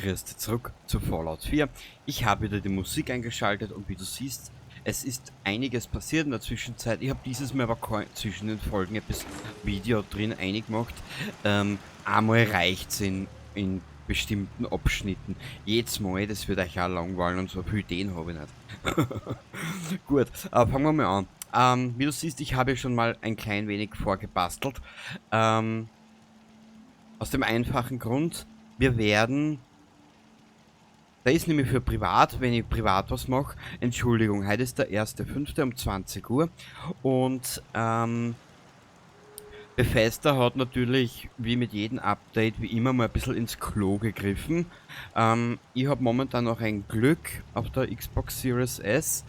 Grüß dich zurück zu Fallout 4. Ich habe wieder die Musik eingeschaltet und wie du siehst, es ist einiges passiert in der Zwischenzeit. Ich habe dieses Mal aber zwischen den Folgen etwas Video drin eingemacht. Einmal reicht's in bestimmten Abschnitten. Jedes Mal, das wird euch auch langweilen und so viele Ideen habe ich nicht. Gut, fangen wir mal an. Wie du siehst, ich habe schon mal ein klein wenig vorgebastelt. Aus dem einfachen Grund, wir werden... Da ist nämlich für privat, wenn ich privat was mache, Entschuldigung, heute ist der 1.5. um 20 Uhr und Bethesda hat natürlich, wie mit jedem Update, wie immer mal ein bisschen ins Klo gegriffen. Ich habe momentan noch ein Glück auf der Xbox Series S.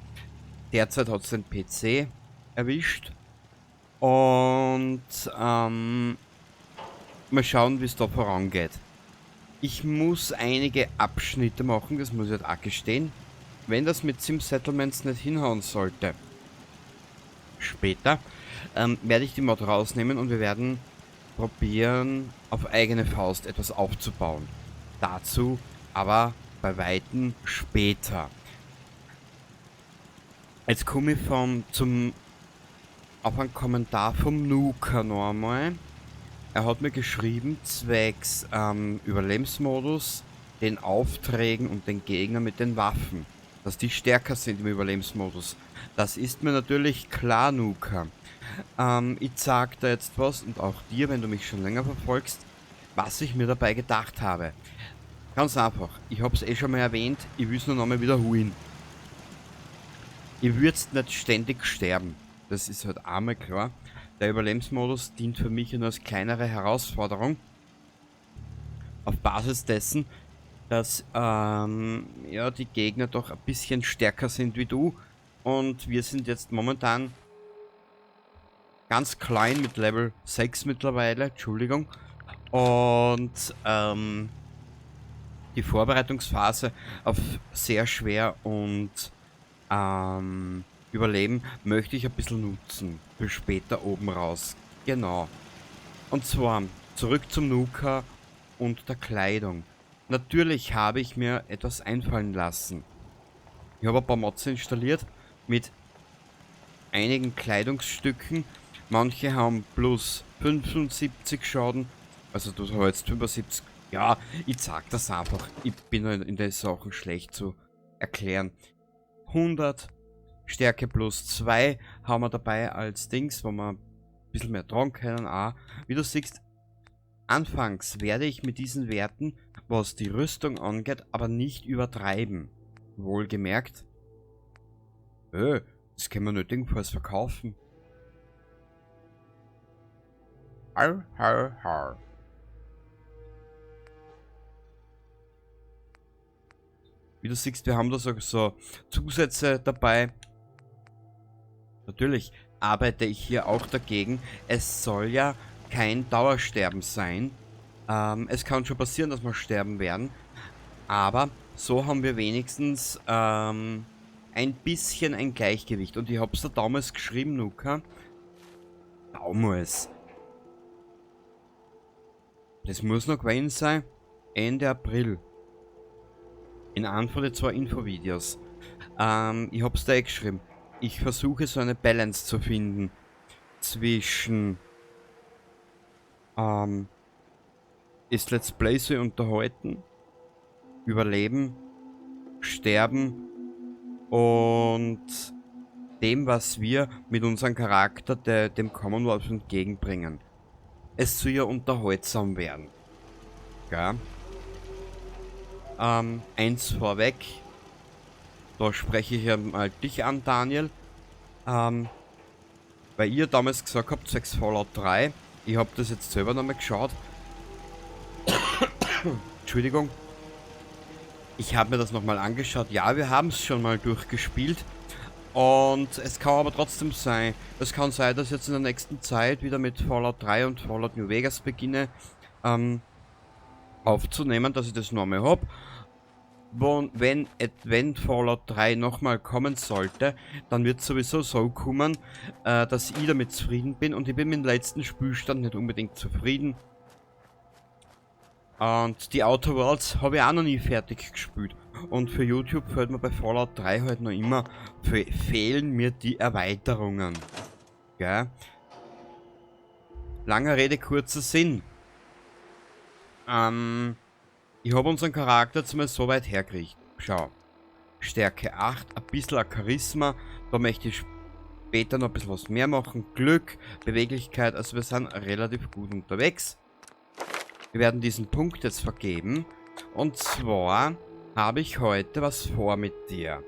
Derzeit hat es den PC erwischt und mal schauen, wie es da vorangeht. Ich muss einige Abschnitte machen, das muss ich halt auch gestehen. Wenn das mit Sim Settlements nicht hinhauen sollte, später, werde ich die Mod rausnehmen und wir werden probieren, auf eigene Faust etwas aufzubauen. Dazu aber bei Weitem später. Jetzt komme ich auf einen Kommentar vom Nuka noch einmal. Er hat mir geschrieben, zwecks Überlebensmodus, den Aufträgen und den Gegnern mit den Waffen. Dass die stärker sind im Überlebensmodus. Das ist mir natürlich klar, Nuka. Ich sag da jetzt was und auch dir, wenn du mich schon länger verfolgst, was ich mir dabei gedacht habe. Ganz einfach, ich habe es schon mal erwähnt, ich will es nur nochmal wiederholen. Ich würde nicht ständig sterben. Das ist halt einmal klar. Der Überlebensmodus dient für mich nur als kleinere Herausforderung. Auf Basis dessen, dass ja, die Gegner doch ein bisschen stärker sind wie du. Und wir sind jetzt momentan ganz klein mit Level 6 mittlerweile. Entschuldigung. Und die Vorbereitungsphase auf sehr schwer und Überleben möchte ich ein bisschen nutzen. Für später oben raus. Genau. Und zwar zurück zum Nuka und der Kleidung. Natürlich habe ich mir etwas einfallen lassen. Ich habe ein paar Mods installiert mit einigen Kleidungsstücken. Manche haben plus 75 Schaden. Also du hast jetzt 75. Ja, ich sag das einfach. Ich bin in den Sachen schlecht zu erklären. 100 Stärke plus 2 haben wir dabei als Dings, wo wir ein bisschen mehr tragen können. Auch. Wie du siehst, anfangs werde ich mit diesen Werten, was die Rüstung angeht, aber nicht übertreiben. Wohlgemerkt, das können wir nötigenfalls verkaufen. Har, har, har. Wie du siehst, wir haben da so Zusätze dabei. Natürlich arbeite ich hier auch dagegen. Es soll ja kein Dauersterben sein. Es kann schon passieren, dass wir sterben werden. Aber so haben wir wenigstens ein bisschen ein Gleichgewicht. Und ich hab's da damals geschrieben, Nuka. Damals. Das muss noch gewesen sein. Ende April. In einem von den 2 Infovideos. Ich hab's da geschrieben. Ich versuche so eine Balance zu finden zwischen ist Let's Play so unterhalten, Überleben, Sterben und dem, was wir mit unserem Charakter dem Commonwealth entgegenbringen. Es soll ja unterhaltsam werden. Ja. Eins vorweg. Da spreche ich ja mal dich an, Daniel. Weil ihr damals gesagt habt, 6 Fallout 3. Ich habe das jetzt selber nochmal geschaut. Entschuldigung. Ich habe mir das nochmal angeschaut. Ja, wir haben es schon mal durchgespielt. Und es kann aber trotzdem sein. Es kann sein, dass ich jetzt in der nächsten Zeit wieder mit Fallout 3 und Fallout New Vegas beginne aufzunehmen, dass ich das nochmal habe. Wenn Fallout 3 nochmal kommen sollte, dann wird es sowieso so kommen, dass ich damit zufrieden bin und ich bin mit dem letzten Spielstand nicht unbedingt zufrieden. Und die Outer Worlds habe ich auch noch nie fertig gespielt. Und für YouTube fällt mir bei Fallout 3 halt noch immer, fehlen mir die Erweiterungen. Gell? Langer Rede, kurzer Sinn. Ich habe unseren Charakter jetzt mal so weit hergekriegt. Schau. Stärke 8, ein bisschen ein Charisma. Da möchte ich später noch ein bisschen was mehr machen. Glück, Beweglichkeit, also wir sind relativ gut unterwegs. Wir werden diesen Punkt jetzt vergeben. Und zwar habe ich heute was vor mit dir.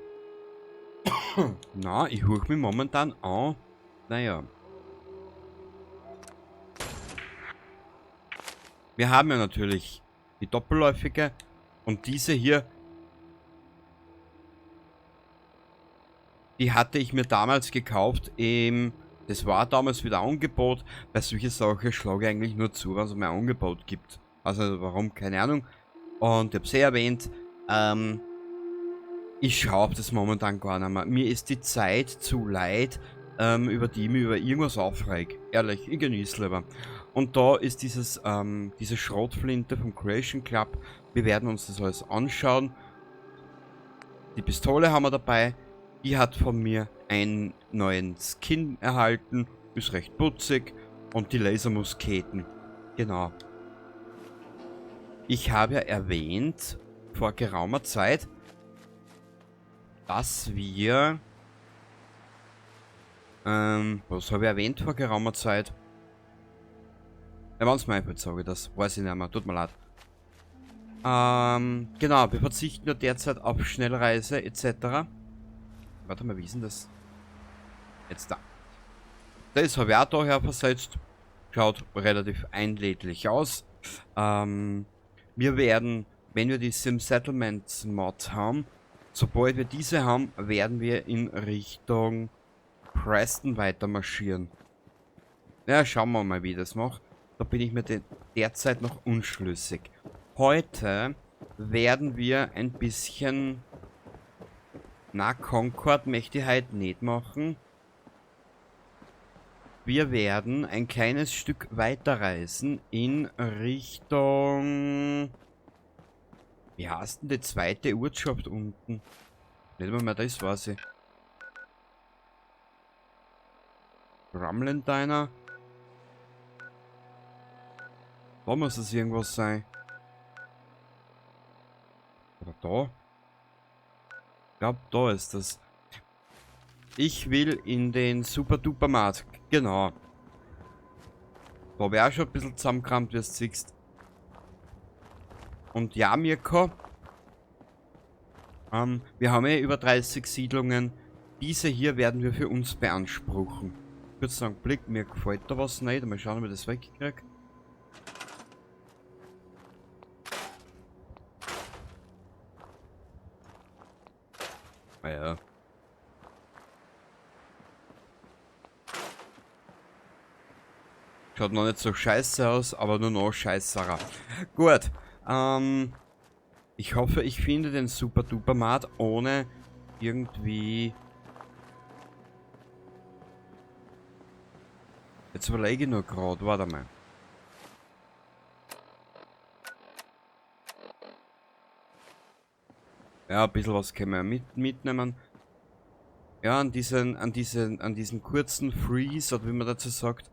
Na, ich höre mich momentan an. Naja. Wir haben ja natürlich die doppelläufige und diese hier, die hatte ich mir damals gekauft. Das war damals wieder Angebot. Bei solchen Sachen schlage ich eigentlich nur zu, was es mir ein Angebot gibt. Also warum, keine Ahnung. Und ich habe es erwähnt, ich schaue das momentan gar nicht mehr. Mir ist die Zeit zu leid, über die ich mich über irgendwas aufreg. Ehrlich, ich genieße lieber. Und da ist diese Schrotflinte vom Creation Club. Wir werden uns das alles anschauen. Die Pistole haben wir dabei. Die hat von mir einen neuen Skin erhalten. Ist recht putzig. Und die Lasermusketen. Genau. Ich habe ja erwähnt, vor geraumer Zeit, dass wir... was habe ich erwähnt vor geraumer Zeit? Ja, wenn es mir einfällt, sage ich das. Weiß ich nicht mehr, tut mir leid. Genau, wir verzichten ja derzeit auf Schnellreise etc. Warte mal, wie ist denn das? Jetzt da. Das habe ich auch daher versetzt. Schaut relativ einlädlich aus. Wir werden, wenn wir die Sim Settlements Mod haben, sobald wir diese haben, werden wir in Richtung Preston weiter marschieren. Ja, schauen wir mal, wie ich das mache. Da bin ich mir derzeit noch unschlüssig. Heute werden wir ein bisschen... Na, Concord möchte ich halt nicht machen. Wir werden ein kleines Stück weiterreisen in Richtung... Wie heißt denn die zweite Ortschaft unten? Nicht mal mehr das weiß ich. Rumlandiner? Da muss es irgendwas sein. Oder da? Ich glaube, da ist das. Ich will in den Super Duper Markt. Genau. Da habe ich auch schon ein bisschen zusammengekramt, wie du siehst. Und ja, Mirko. Wir haben ja über 30 Siedlungen. Diese hier werden wir für uns beanspruchen. Ich würde sagen, Blick, mir gefällt da was nicht. Mal schauen, ob ich das wegkriege. Ah ja. Schaut noch nicht so scheiße aus, aber nur noch scheißerer. Gut. Ich hoffe, ich finde den Super Duper Mart ohne irgendwie... Jetzt überlege ich nur gerade, warte mal. Ja, ein bisschen was können wir mitnehmen. Ja, an diesen kurzen Freeze, oder wie man dazu sagt.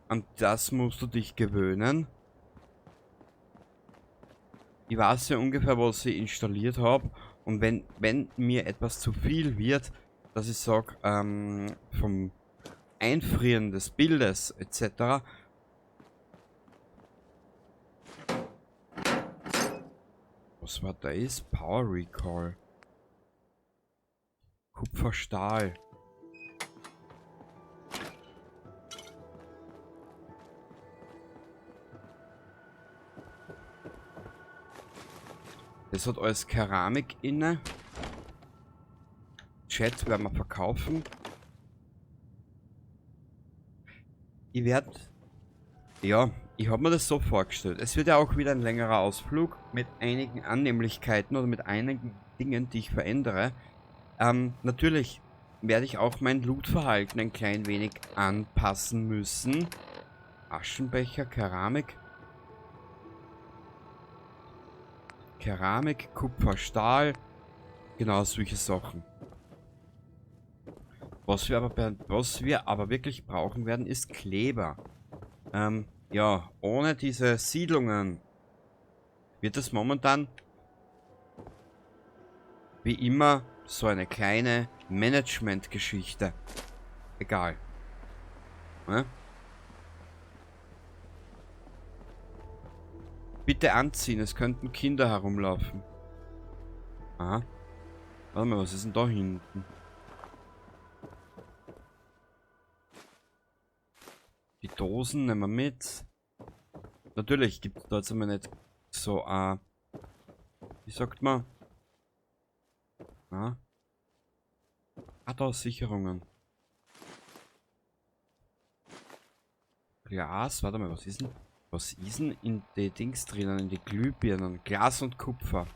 An das musst du dich gewöhnen. Ich weiß ja ungefähr, was ich installiert habe. Und wenn mir etwas zu viel wird, dass ich sage, vom Einfrieren des Bildes etc. Was war das? Power Recall. Kupferstahl. Das hat alles Keramik inne. Chat werden wir verkaufen. Ich werde... Ja, ich habe mir das so vorgestellt. Es wird ja auch wieder ein längerer Ausflug mit einigen Annehmlichkeiten oder mit einigen Dingen, die ich verändere. Natürlich werde ich auch mein Loot-Verhalten ein klein wenig anpassen müssen. Aschenbecher, Keramik. Keramik, Kupfer, Stahl. Genau, solche Sachen. Was wir aber wirklich brauchen werden, ist Kleber. Ja, ohne diese Siedlungen wird es momentan wie immer so eine kleine Management-Geschichte. Egal. Ne? Bitte anziehen, es könnten Kinder herumlaufen. Aha. Warte mal, was ist denn da hinten? Die Dosen nehmen wir mit. Natürlich gibt es da jetzt einmal nicht so, wie sagt man? Ah, da Sicherungen. Glas, warte mal, was ist denn? Was ist denn in die Dings drinnen, in die Glühbirnen? Glas und Kupfer.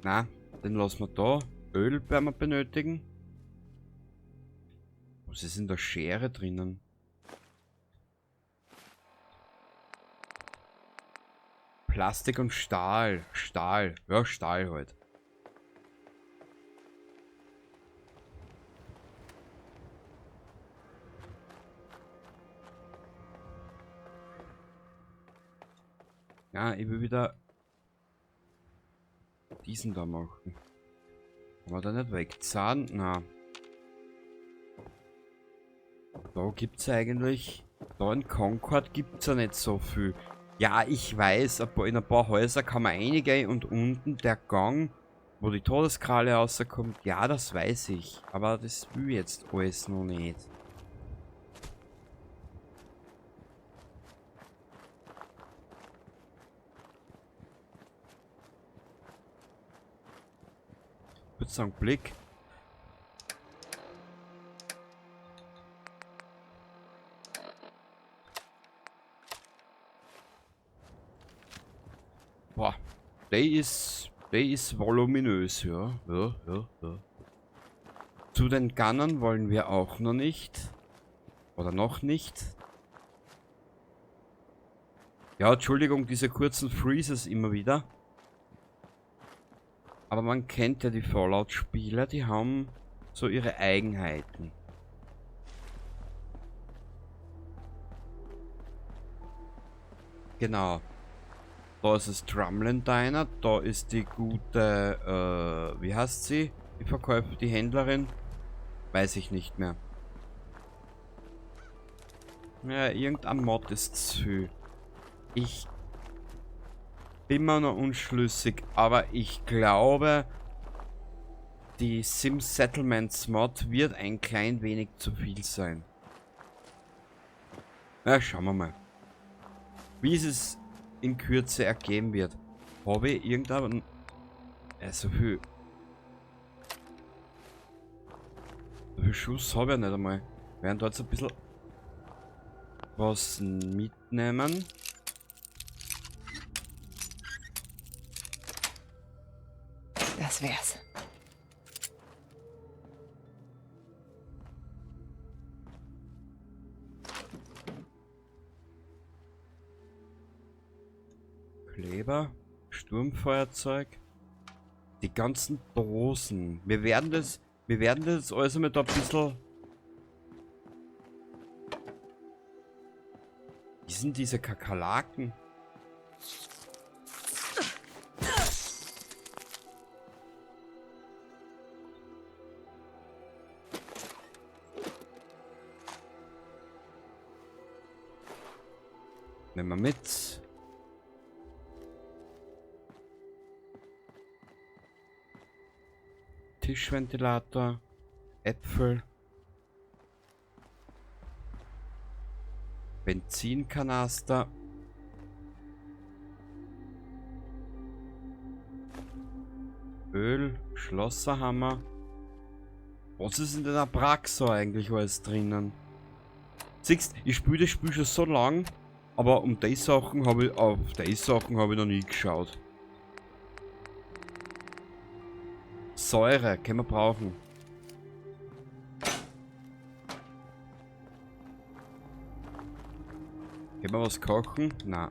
Na, den lassen wir da. Öl werden wir benötigen. Was ist in der Schere drinnen? Plastik und Stahl. Stahl. Ja, Stahl halt. Ja, ich will wieder diesen da machen. Kann man da nicht wegzahlen? Na. Da gibt's eigentlich. Da in Concord gibt's ja nicht so viel. Ja, ich weiß, in ein paar Häuser kann man reingehen und unten der Gang, wo die Todeskralle rauskommt, ja, das weiß ich. Aber das will jetzt alles noch nicht. Kurz einen Blick. Boah, der ist voluminös, ja. Ja. Zu den Gunnern wollen wir auch noch nicht. Oder noch nicht. Ja, Entschuldigung, diese kurzen Freezes immer wieder. Aber man kennt ja die Fallout-Spieler, die haben so ihre Eigenheiten. Genau. Da ist das Drumland Diner, da ist die gute, wie heißt sie? Die Verkäufer, die Händlerin? Weiß ich nicht mehr. Ja, irgendein Mod ist zu viel. Ich bin mir noch unschlüssig, aber ich glaube, die Sims Settlements Mod wird ein klein wenig zu viel sein. Na, schauen wir mal. Wie es in Kürze ergeben wird. Habe ich irgendeinen... so viel... So viel Schuss habe ich nicht einmal. Wir werden dort so ein bisschen... was mitnehmen. Das wär's. Kleber, Sturmfeuerzeug, die ganzen Dosen. Wir werden das also mit ein bisschen... Wie sind diese Kakerlaken? Nehmen wir mit. Tischventilator, Äpfel, Benzinkanaster, Öl, Schlosserhammer. Was ist in der Abraxo eigentlich alles drinnen? Siehst, ich spiele das Spiel schon so lang, aber auf die Sachen habe ich noch nie geschaut. Säure, können wir brauchen. Gehen wir was kochen? Na.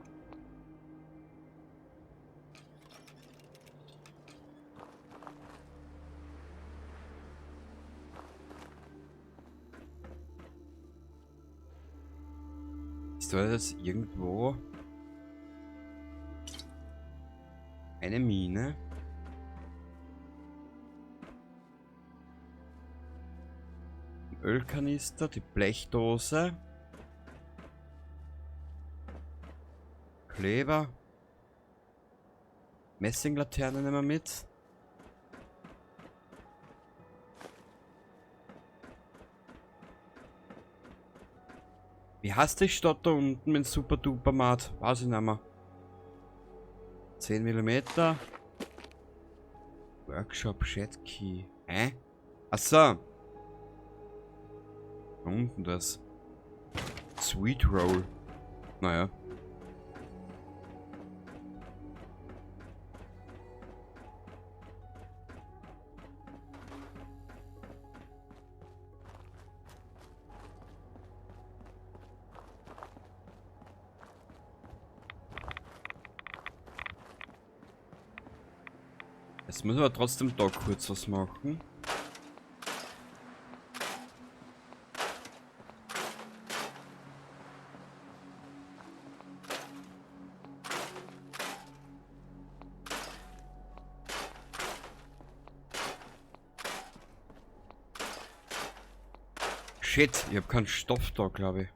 Ist da jetzt irgendwo eine Mine? Ein Ölkanister, die Blechdose. Kleber. Messinglaterne nehmen wir mit. Wie heißt die Stadt da unten mit Super Duper Mart? Weiß ich nicht mehr. 10 mm. Workshop Shatkey. Hä? Achso. Da unten das. Sweet Roll. Naja. Jetzt müssen wir trotzdem da kurz was machen. Shit, ich hab keinen Stoff da, glaube ich.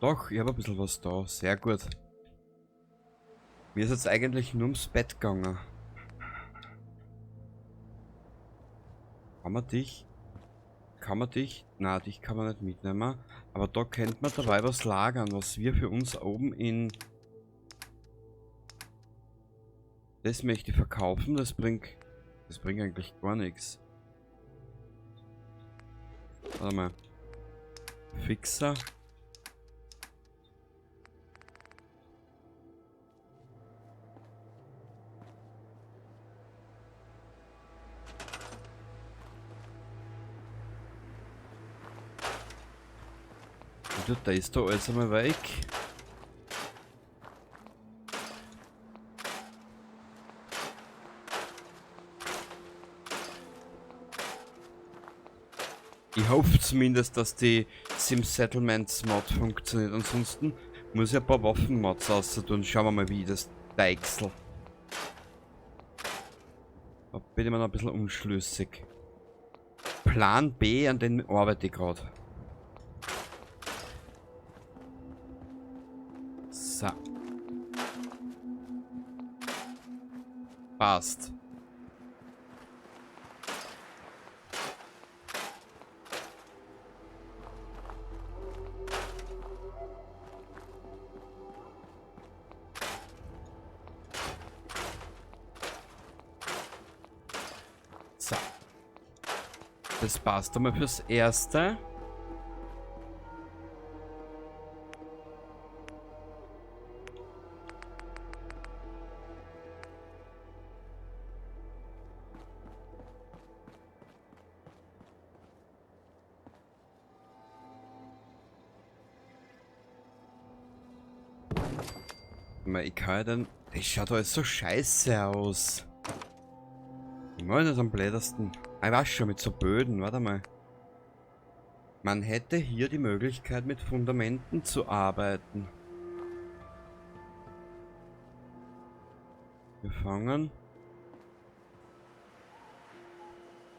Doch, ich habe ein bisschen was da. Sehr gut. Mir ist jetzt eigentlich nur ums Bett gegangen. Kann man dich? Kann man dich? Na, dich kann man nicht mitnehmen. Aber da könnte man dabei was lagern, was wir für uns oben in... Das möchte ich verkaufen, das bringt eigentlich gar nichts. Warte mal. Fixer. Da ist da alles einmal weg. Ich hoffe zumindest, dass die Sim Settlements Mod funktioniert. Ansonsten muss ich ein paar Waffenmods auszutun. Schauen wir mal, wie das Deichsel. Da bin ich mir noch ein bisschen unschlüssig. Plan B, an den arbeite ich gerade. So. Passt. So. Das passt einmal fürs Erste. Ich kann ja dann... Das schaut alles so scheiße aus. Ich meine das am blödesten. Ich weiß schon, mit so Böden, warte mal. Man hätte hier die Möglichkeit, mit Fundamenten zu arbeiten. Wir fangen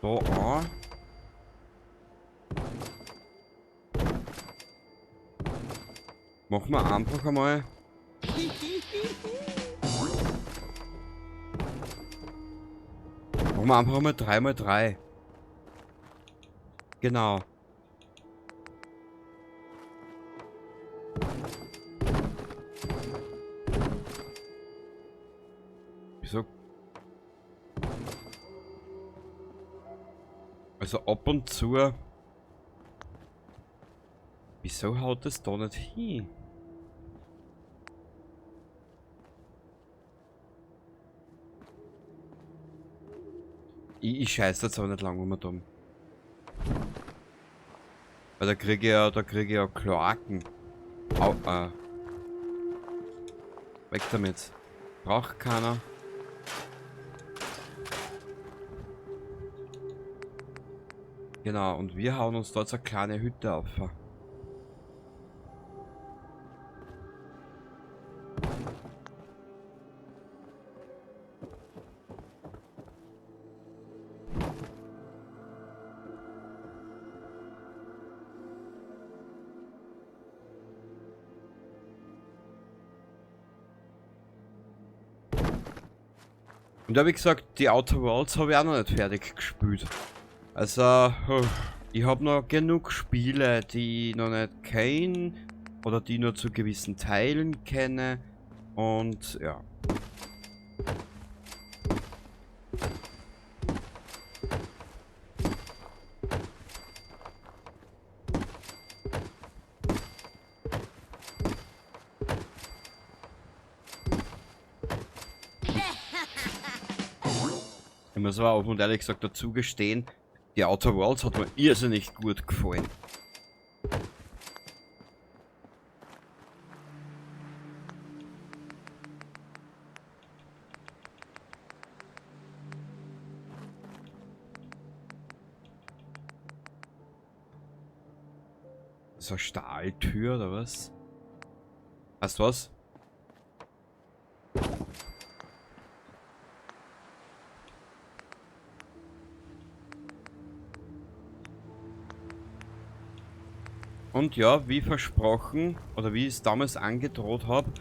da an. Machen wir einfach einmal. Machen wir einfach mal 3×3. Genau. Wieso? Also ab und zu. Wieso haut es da nicht hin? Ich scheiße jetzt aber nicht lang um dumm. Weil da kriege ich ja Kloaken. Au, weg damit. Braucht keiner. Genau, und wir hauen uns dort so eine kleine Hütte auf. Und da habe ich gesagt, die Outer Worlds habe ich auch noch nicht fertig gespielt. Also, ich habe noch genug Spiele, die ich noch nicht kenne oder die nur zu gewissen Teilen kenne. Und ja. Ich muss aber offen und ehrlich gesagt dazu gestehen, die Outer Worlds hat mir irrsinnig gut gefallen. So eine Stahltür oder was? Weißt du was? Und ja, wie versprochen, oder wie ich es damals angedroht habe,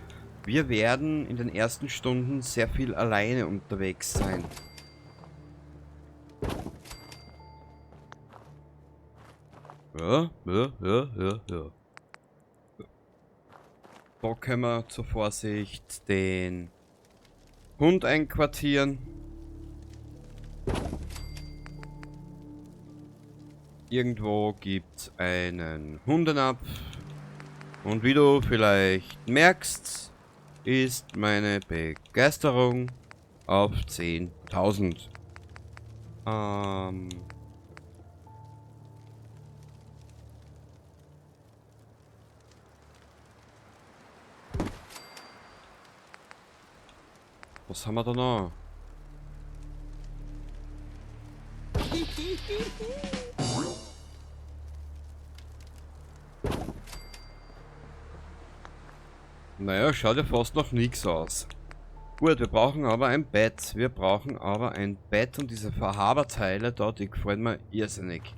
wir werden in den ersten Stunden sehr viel alleine unterwegs sein. Ja. Da können wir zur Vorsicht den Hund einquartieren. Irgendwo gibt einen Hundenapf. Und wie du vielleicht merkst, ist meine Begeisterung auf 10.000. Was haben wir da noch? Naja, schaut ja fast noch nichts aus. Gut, wir brauchen aber ein Bett. Und diese Verhaberteile dort, die gefallen mir irrsinnig.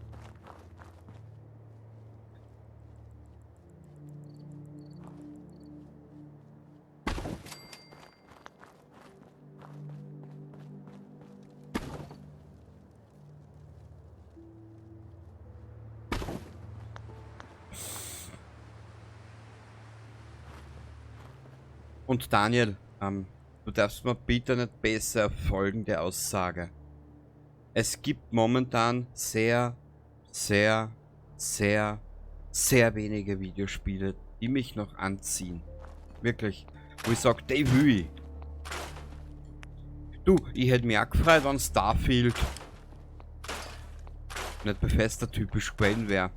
Und Daniel, du darfst mir bitte nicht besser folgende Aussage. Es gibt momentan sehr wenige Videospiele, die mich noch anziehen. Wirklich. Wo ich sage, die will ich. Du, ich hätte mich auch gefreut, wenn Starfield nicht Bethesda typisch gewesen wäre.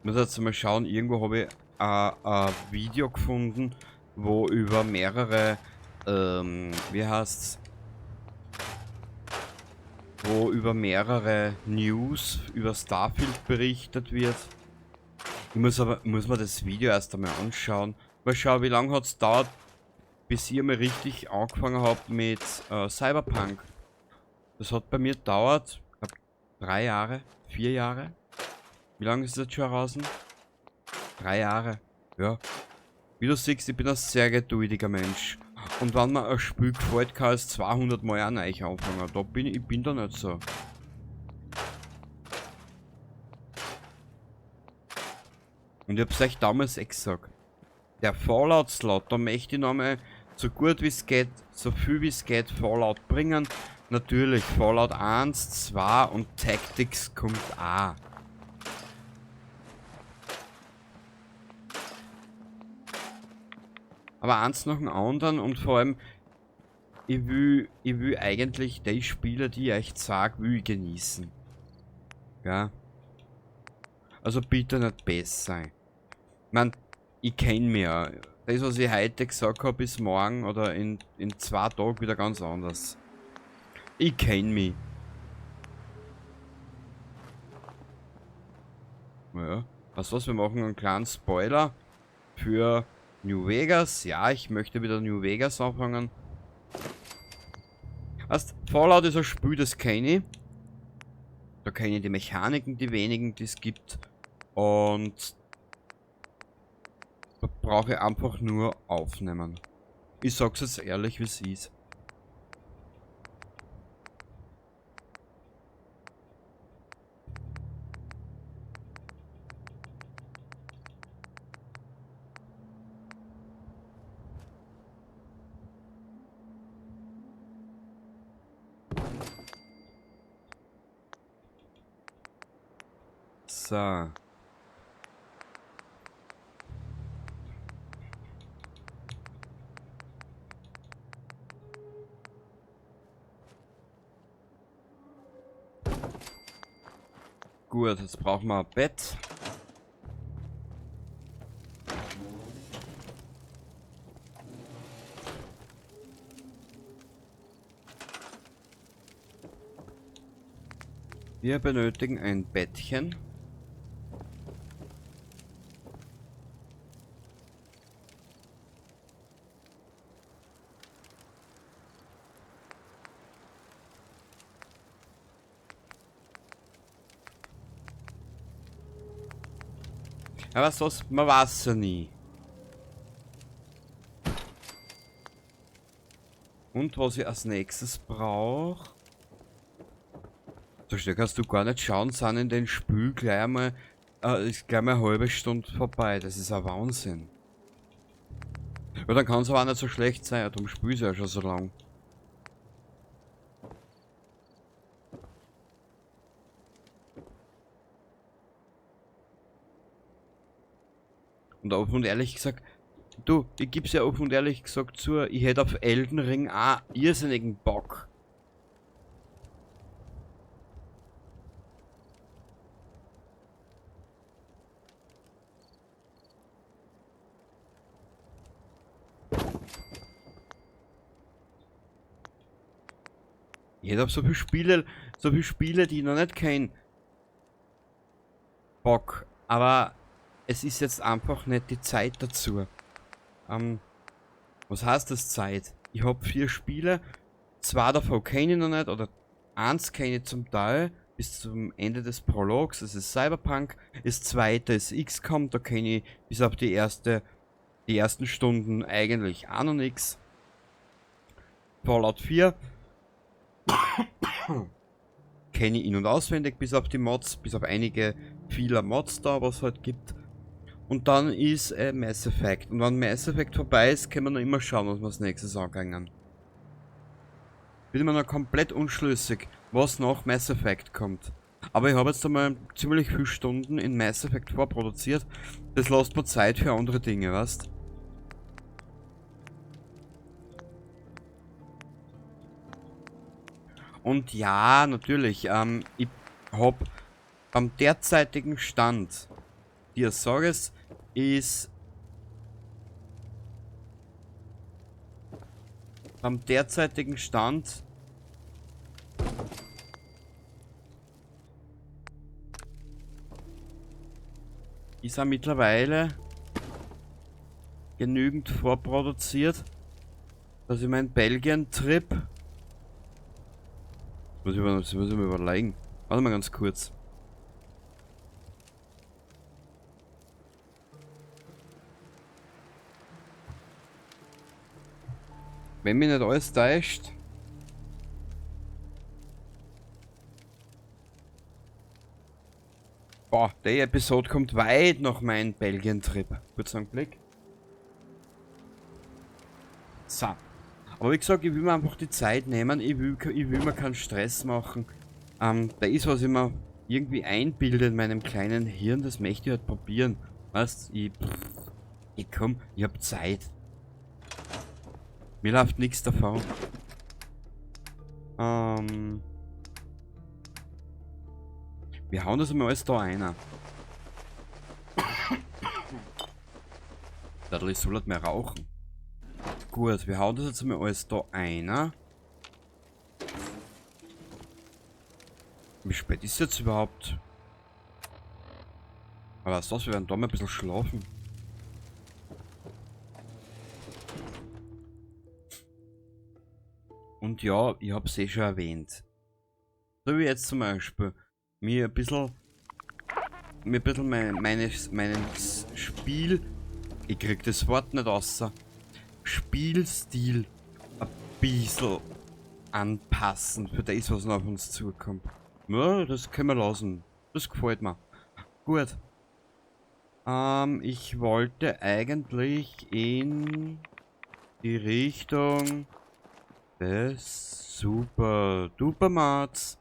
Muss jetzt mal schauen, irgendwo habe ich ein Video gefunden, wo über mehrere, wie heißt's? Wo über mehrere News über Starfield berichtet wird. Ich muss mir das Video erst einmal anschauen. Mal schauen, wie lange hat es dauert, bis ich mal richtig angefangen habe mit Cyberpunk. Das hat bei mir gedauert, ich glaub, 3 Jahre, 4 Jahre. Wie lange ist das jetzt schon draußen? 3 Jahre. Ja. Wie du siehst, ich bin ein sehr geduldiger Mensch. Und wenn mir ein Spiel gefällt, kann es 200 Mal auch neu anfangen. Ich bin da nicht so. Und ich hab's euch damals gesagt. Der Fallout-Slot, da möchte ich nochmal so gut wie es geht, so viel wie es geht Fallout bringen. Natürlich, Fallout 1, 2 und Tactics kommt auch. Aber eins nach dem anderen und vor allem, ich will eigentlich die Spiele, die ich echt sag, will ich genießen. Ja. Also bitte nicht besser sein. Ich mein, ich kenn mich ja. Das, was ich heute gesagt habe, ist morgen oder in 2 Tagen wieder ganz anders. Ich kenn mich. Naja. Weißt du was, wir machen einen kleinen Spoiler für New Vegas. Ja, ich möchte wieder New Vegas anfangen. Weißt, Fallout ist ein Spiel, das kenne ich. Da kenne ich die Mechaniken, die wenigen, die es gibt. Und da brauche ich einfach nur aufnehmen. Ich sag's jetzt ehrlich, wie es ist. So. Gut, jetzt brauchen wir ein Bett. Wir benötigen ein Bettchen. Aber weißt du was, man weiß ja nie. Und was ich als nächstes brauche. So schnell kannst du gar nicht schauen, sind in den Spiel gleich mal, ist gleich mal eine halbe Stunde vorbei. Das ist ein Wahnsinn. Ja, dann kann es aber auch nicht so schlecht sein, darum spielst du ja schon so lang. Und offen und ehrlich gesagt, du, ich gib's ja offen und ehrlich gesagt zu, ich hätte auf Elden Ring auch irrsinnigen Bock. Ich hätte auf so viele Spiele, die ich noch nicht kenne, Bock. Aber es ist jetzt einfach nicht die Zeit dazu. Was heißt das Zeit? Ich habe 4 Spiele, 2 davon kenne ich noch nicht, oder 1 kenne ich zum Teil, bis zum Ende des Prologs, das ist Cyberpunk. Das zweite ist XCOM, da kenne ich bis auf die ersten Stunden eigentlich auch noch nichts. Fallout 4 kenne ich in- und auswendig, bis auf die Mods, bis auf einige vieler Mods da, was es halt gibt. Und dann ist Mass Effect. Und wenn Mass Effect vorbei ist, können wir noch immer schauen, was wir als nächstes angehen. Bin mir noch komplett unschlüssig, was nach Mass Effect kommt. Aber ich habe jetzt einmal ziemlich viele Stunden in Mass Effect vorproduziert. Das lässt mir Zeit für andere Dinge, weißt? Und ja, natürlich, ich habe am derzeitigen Stand, dir sage es, ist am derzeitigen Stand ist er mittlerweile genügend vorproduziert, dass ich meinen Belgien-Trip, muss ich mir überlegen, warte mal ganz kurz. Wenn mich nicht alles täuscht, boah, die Episode kommt weit nach meinem Belgien-Trip. Kurz einen Blick. So. Aber wie gesagt, ich will mir einfach die Zeit nehmen. Ich will mir keinen Stress machen. Da ist was ich mir irgendwie einbilde in meinem kleinen Hirn. Das möchte ich halt probieren. Weißt, komm, ich hab Zeit. Mir läuft nichts davon. Wir hauen das einmal alles da rein. Dadurch soll halt mehr rauchen. Gut, wir hauen das jetzt einmal alles da rein. Wie spät ist jetzt überhaupt? Aber was ist das? Wir werden da mal ein bisschen schlafen. Und ja, ich habe es eh schon erwähnt. So wie jetzt zum Beispiel. Mir ein bisschen meines Spiel. Ich krieg das Wort nicht außer. Spielstil ein bisschen anpassen für das, was noch auf uns zukommt. Ja, das können wir lassen. Das gefällt mir. Gut. Ich wollte eigentlich in die Richtung des Super-Dupermarts.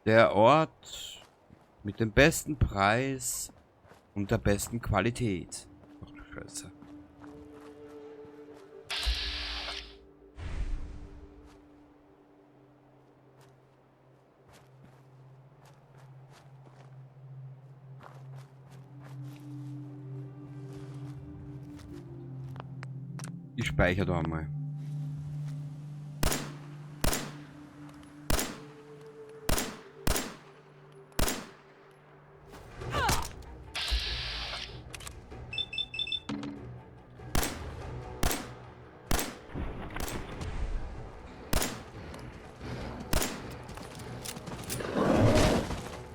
Der Ort mit dem besten Preis und der besten Qualität. Ach du Scheiße. Ich speichere da einmal.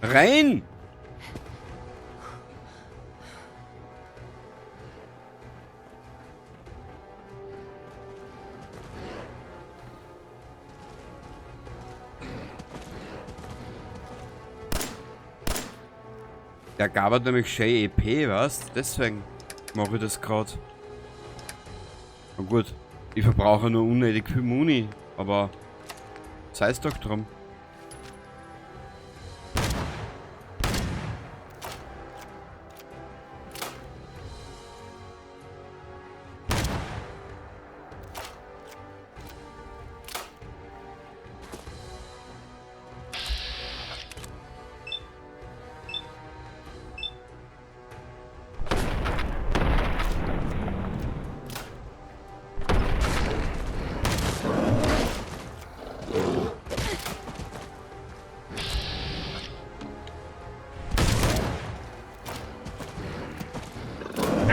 Rein! Der gab halt nämlich schön EP, was? Deswegen mache ich das gerade. Na gut, ich verbrauche nur unnötig viel Muni, aber sei es doch drum.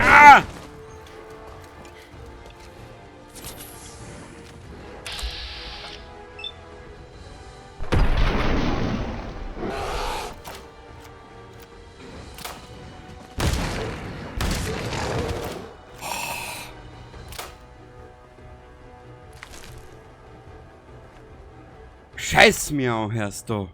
Ah! Scheiß mir auch erst du.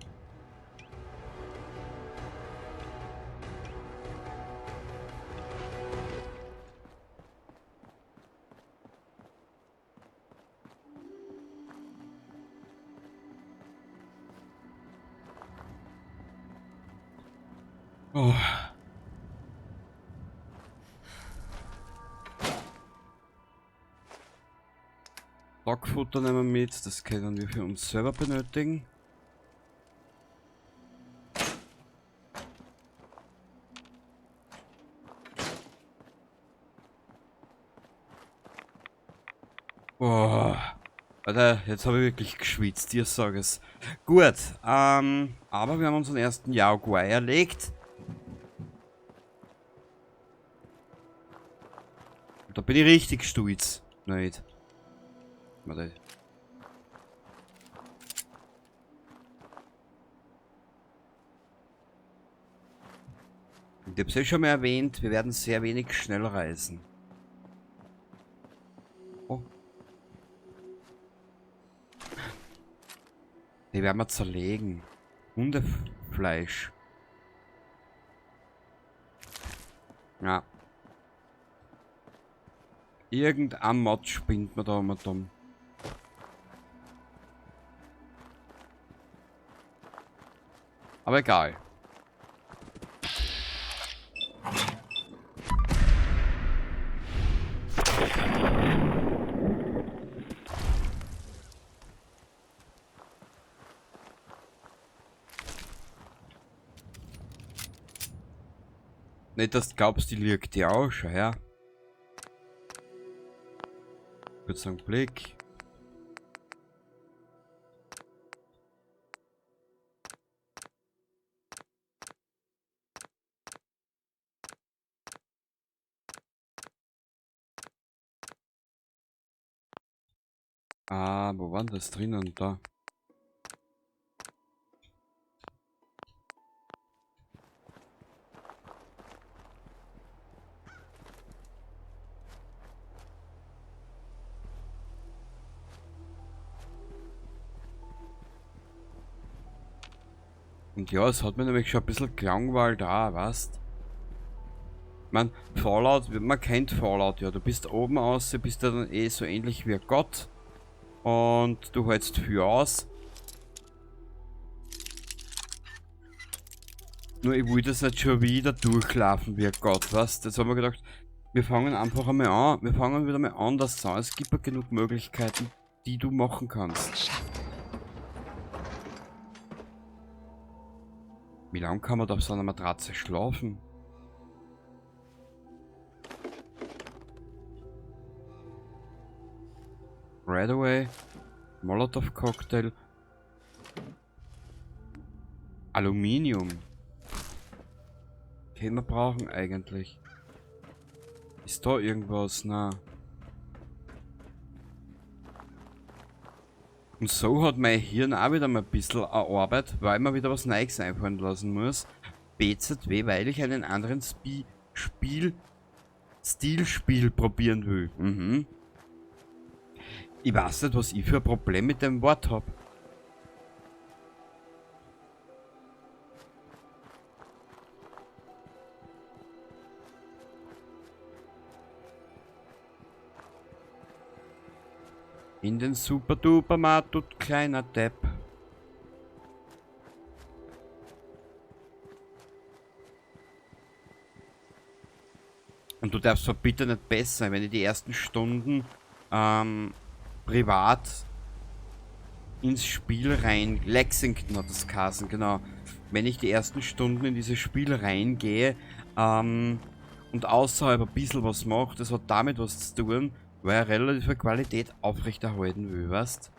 Oh. Dogfutter nehmen wir mit, das können wir für uns selber benötigen. Oh. Alter, jetzt habe ich wirklich geschwitzt, ich sage es. Gut, aber wir haben unseren ersten Jaguar erlegt. Da bin ich richtig stolz. Nicht. Warte. Ich habe es ja schon mal erwähnt, wir werden sehr wenig schnell reisen. Oh. Die werden wir zerlegen. Hundefleisch. Ja. Irgendein Mod spinnt man da immer dumm. Aber egal. Nicht, dass du glaubst, die liegt dir auch schon, ja. Kurz einen Blick. Ah, wo war denn das drinnen? Da. Und ja, es hat mir nämlich schon ein bisschen gelangweilt da, weißt. Man, Fallout, man kennt Fallout, ja. Du bist oben aus, bist ja dann eh so ähnlich wie ein Gott. Und du hältst viel aus. Nur ich will das nicht schon wieder durchlaufen wie ein Gott, weißt. Jetzt haben wir gedacht, wir fangen einfach einmal an. Wir fangen wieder mal anders an. Es gibt ja genug Möglichkeiten, die du machen kannst. Geschafft. Wie lange kann man da auf so einer Matratze schlafen? Redaway, Molotov Cocktail, Aluminium. Den wir brauchen eigentlich. Ist da irgendwas? Na. Und so hat mein Hirn auch wieder mal ein bisschen Arbeit, weil man wieder was Neues einfallen lassen muss. BZW, weil ich einen anderen Stilspiel probieren will. Mhm. Ich weiß nicht, was ich für ein Problem mit dem Wort habe. In den Super Duper Matut, kleiner Depp. Und du darfst doch bitte nicht besser, wenn ich die ersten Stunden privat ins Spiel rein. Lexington hat das geheißen, genau. Wenn ich die ersten Stunden in dieses Spiel reingehe und außerhalb ein bisschen was mache, das hat damit was zu tun, weil er relative Qualität aufrechterhalten will, weißt?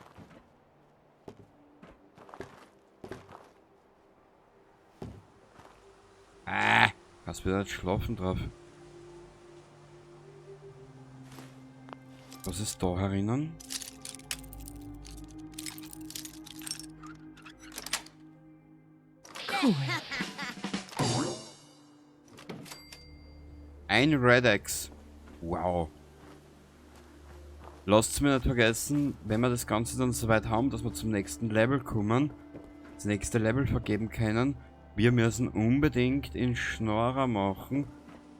Hast wieder nicht schlafen drauf. Was ist da herinnen? Cool. Ein Red-X. Wow. Lasst mir nicht vergessen, wenn wir das Ganze dann soweit haben, dass wir zum nächsten Level kommen, das nächste Level vergeben können. Wir müssen unbedingt in Schnorrer machen.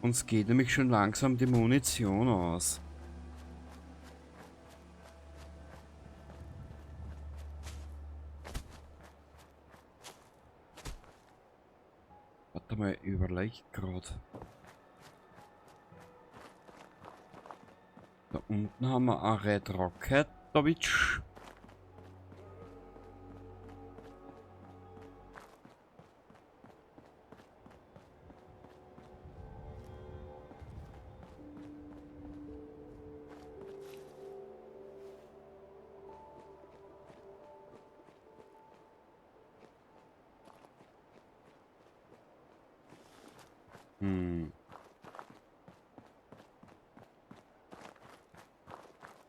Uns geht nämlich schon langsam die Munition aus. Warte mal, ich überlege gerade. Da unten haben wir ein Red Rocket, Dovitsch.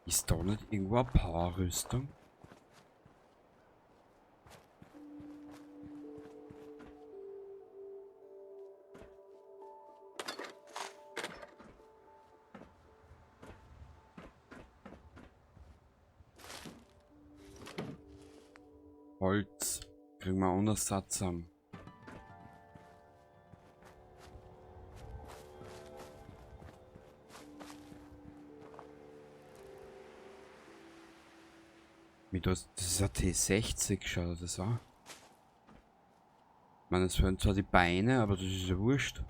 Ist da nicht irgendwo eine Powerrüstung? Holz. Kriegen wir auch noch Satz an. Das ist ein T60, schau dir das an. Ich meine, es fehlen zwar die Beine, aber das ist ja wurscht.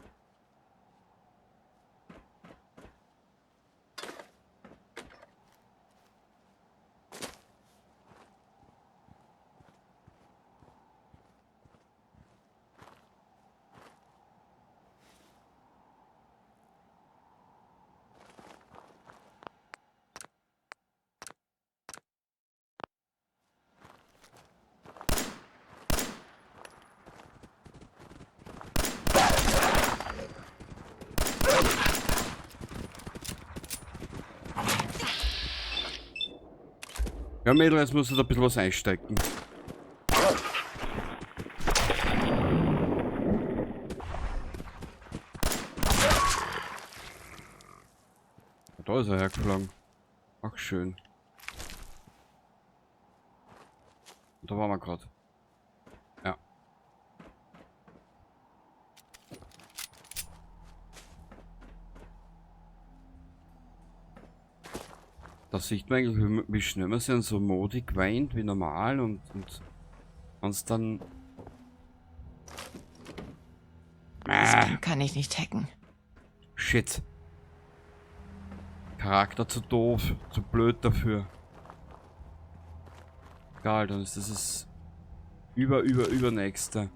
Ja, Mädel, jetzt muss ich da ein bisschen was einstecken. Da ist er hergeflogen. Ach, schön. Da waren wir gerade. Ja. Da sieht man eigentlich, wie schnell man sich so modig weint, wie normal und uns dann... Das kann ich nicht hacken. Shit. Charakter zu doof, zu blöd dafür. Egal, dann ist das übernächste.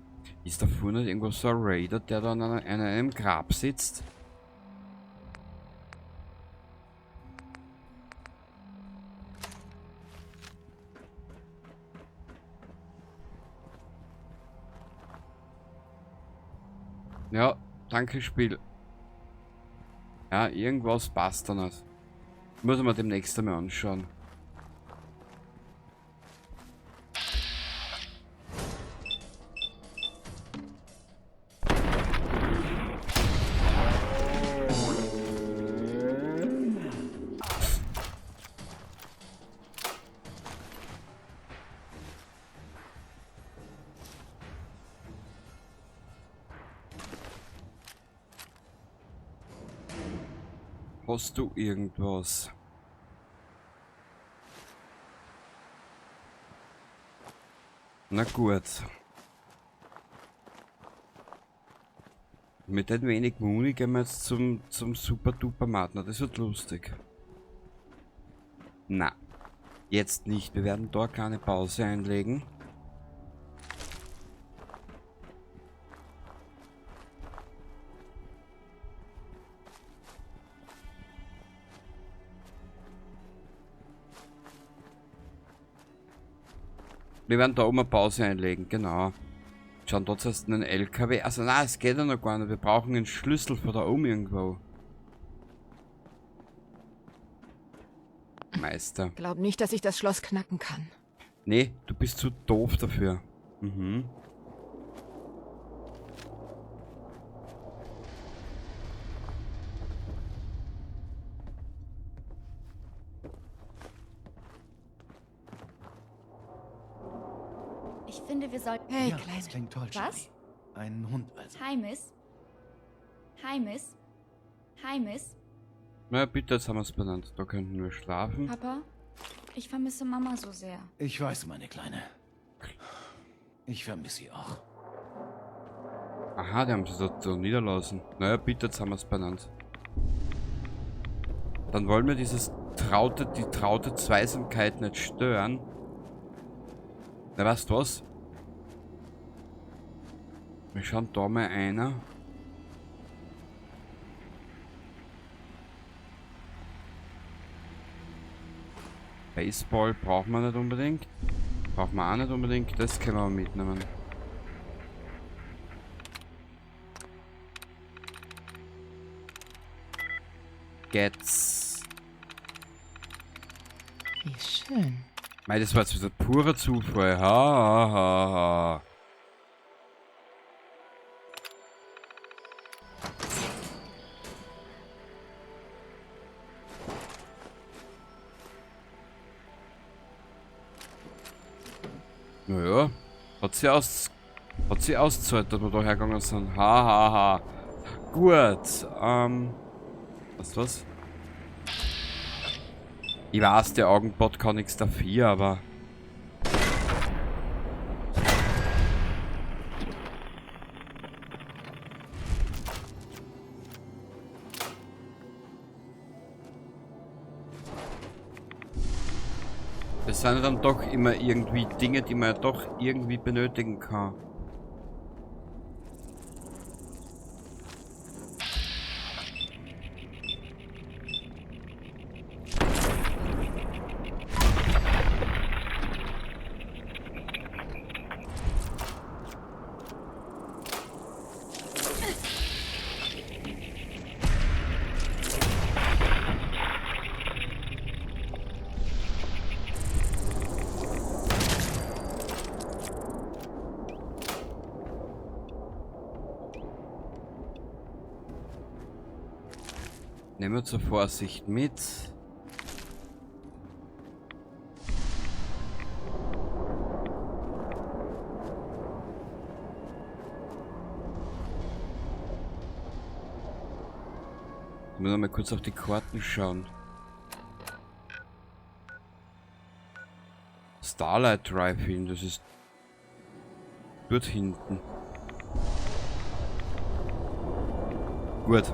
Ist da vorne irgendwo so ein Raider, der da an einem Grab sitzt? Ja, danke Spiel. Ja, irgendwas passt da nicht. Muss ich mir demnächst einmal anschauen. Hast du irgendwas? Na gut. Mit ein wenig Muni gehen wir jetzt zum Super Duper Matner. Das wird lustig. Na, jetzt nicht. Wir werden dort keine Pause einlegen. Wir werden da oben eine Pause einlegen, genau. Schauen, dort ist ein LKW. Also nein, es geht ja noch gar nicht. Wir brauchen einen Schlüssel von da oben irgendwo. Meister. Glaub nicht, dass ich das Schloss knacken kann. Nee, du bist zu doof dafür. Mhm. Ich finde, wir sollten... Hey, Ja, Kleine. das klingt toll, Was? Charlie. Ein Hund also. Hi, Miss. Hi, Miss. Hi, Miss. Na bitte, jetzt haben wir es benannt. Da könnten wir schlafen. Papa, ich vermisse Mama so sehr. Ich weiß, meine Kleine. Ich vermisse sie auch. Aha, die haben sie dort so niederlassen. Naja, bitte, jetzt haben wir es benannt. Dann wollen wir die traute Zweisamkeit nicht stören. Na, weißt du was? Wir schauen da mal einer. Baseball brauchen wir nicht unbedingt. Brauchen wir auch nicht unbedingt. Das können wir mitnehmen. Geht's. Wie schön. Mei, das war jetzt wieder purer Zufall. Ha, ha, ha, ha. Naja, hat sie ausgezahlt, dass wir da hergegangen sind. Ha, ha, ha. Gut, weißt du was? Ich weiß, der Augenbot kann nichts dafür, aber... Das sind dann doch immer irgendwie Dinge, die man ja doch irgendwie benötigen kann. Nehmen wir zur Vorsicht mit. Ich muss noch mal kurz auf die Karten schauen. Starlight Drive-In, das ist dort hinten. Gut.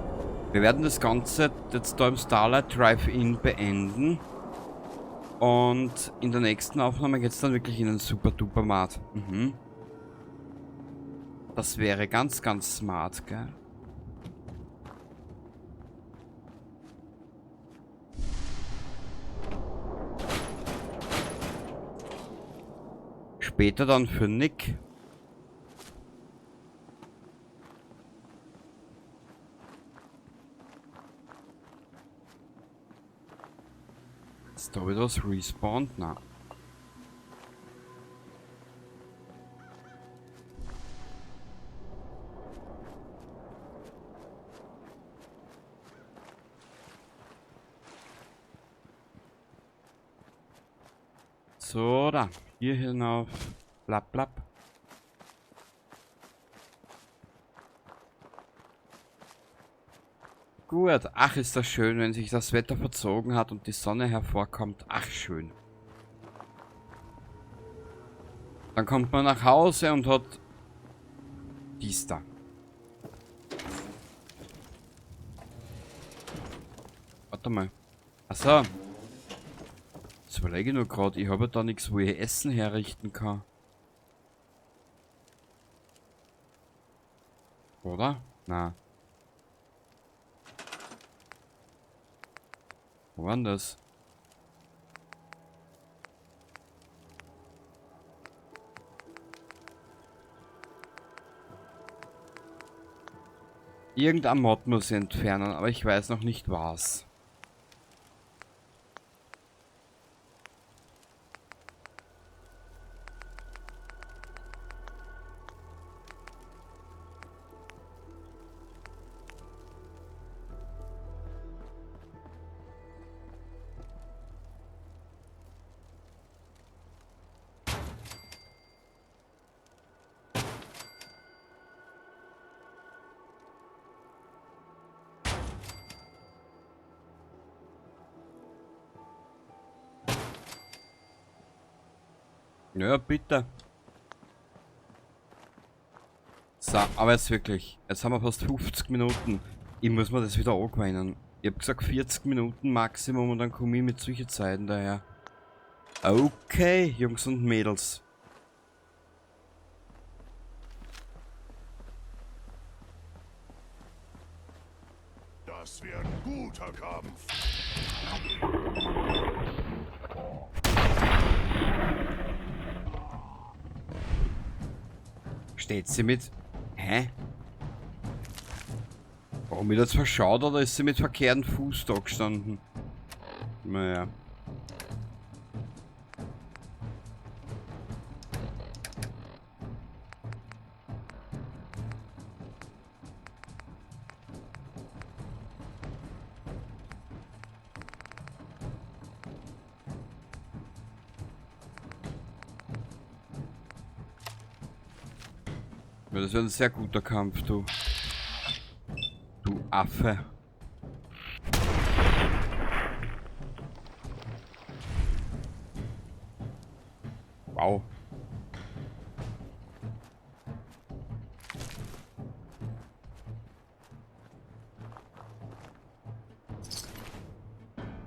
Wir werden das Ganze jetzt da im Starlight Drive-In beenden. Und in der nächsten Aufnahme geht es dann wirklich in einen Super-Duper-Mart. Das wäre ganz, ganz smart, gell? Später dann für Nick. Ist da wieder was respawnt? Na. So, da. Hier hinauf. Blab, blab. Gut. Ach, ist das schön, wenn sich das Wetter verzogen hat und die Sonne hervorkommt. Ach, schön. Dann kommt man nach Hause und hat dies da. Warte mal. Achso. Jetzt überlege ich nur gerade, ich habe da nichts, wo ich Essen herrichten kann. Oder? Na. Wo war denn das? Irgendein Mod muss ich entfernen, aber ich weiß noch nicht was. Ja, bitte. So, aber jetzt wirklich. Jetzt haben wir fast 50 Minuten. Ich muss mir das wieder angewöhnen. Ich hab gesagt 40 Minuten Maximum und dann komme ich mit solchen Zeiten daher. Okay, Jungs und Mädels. Das wird ein guter Kampf. Steht sie mit... Hä? Warum ich das verschaut oder ist sie mit verkehrten Fuß da gestanden? Naja. Ja, das wird ein sehr guter Kampf, du. Du Affe. Wow.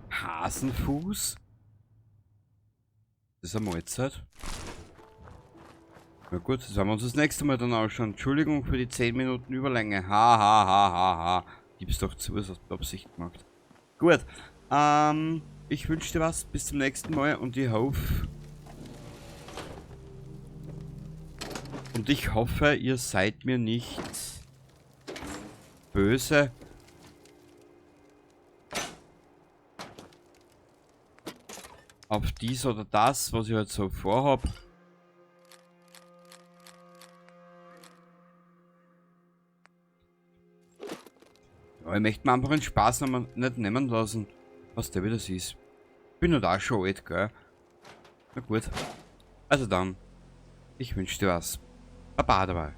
Hasenfuß? Das ist eine Mahlzeit. Na gut, das werden wir uns das nächste Mal dann anschauen. Entschuldigung für die 10 Minuten Überlänge. Ha, ha, ha, ha, ha. Gib's doch zu, was hast du Absicht gemacht. Gut, ich wünsche dir was. Bis zum nächsten Mal und ich hoffe... Und ich hoffe, ihr seid mir nicht böse. Auf dies oder das, was ich halt so vorhab. Aber ich möchte mir einfach den Spaß nicht nehmen lassen, was der wieder ist. Bin halt auch schon alt, gell? Na gut. Also dann, ich wünsche dir was. Baba dabei.